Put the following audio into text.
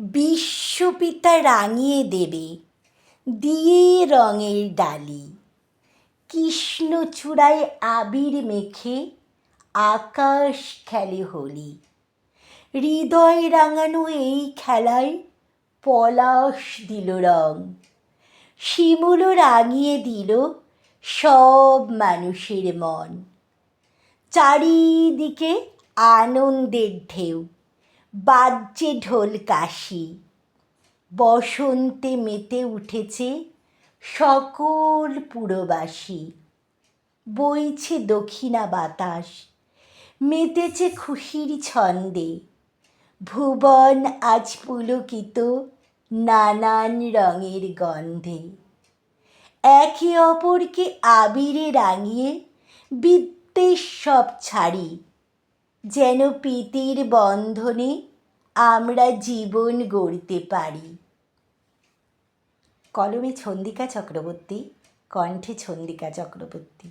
বিশ্বপিতা রাঙিয়ে দেবে দিয়ে রঙের ডালি। কৃষ্ণচূড়ায় আবির মেখে আকাশ খেলে হোলি। হৃদয় রাঙানো এই খেলায় পলাশ দিল রং। শিমুল রাঙিয়ে দিল সব মানুষের মন। চারিদিকে আনন্দের ঢেউ, বাজছে ঢোল কাশি। বসন্তে মেতে উঠেছে সকল পুরবাসী। বইছে দক্ষিণা বাতাস, মেতেছে খুশির ছন্দে। ভুবন আজ পুলকিত নানান রঙের গন্ধে। একে অপরকে আবিরে রাঙিয়ে বিদ্বেষ সব ছাড়ি। যেন প্রীতির বন্ধনে আমরা জীবন গড়তে পারি। কলমে ছন্দিকা চক্রবর্তী, কণ্ঠে ছন্দিকা চক্রবর্তী।